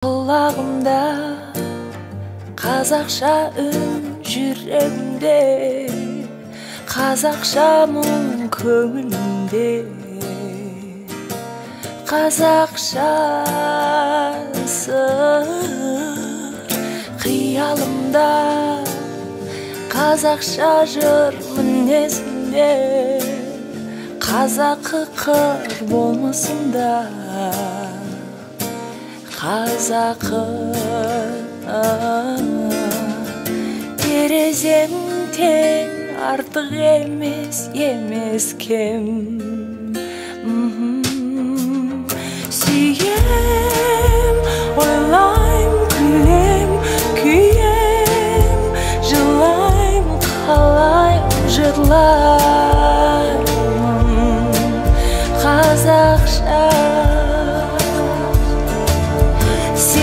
Kulağımda қазақша үн, жүрегімде қазақша мұң, көңілімде қазақша сыр, қиялымда қазақша жыр, мінезімде қазақы қыр болмысында қазақы. Терезем тең, артық емес кем. Сүйе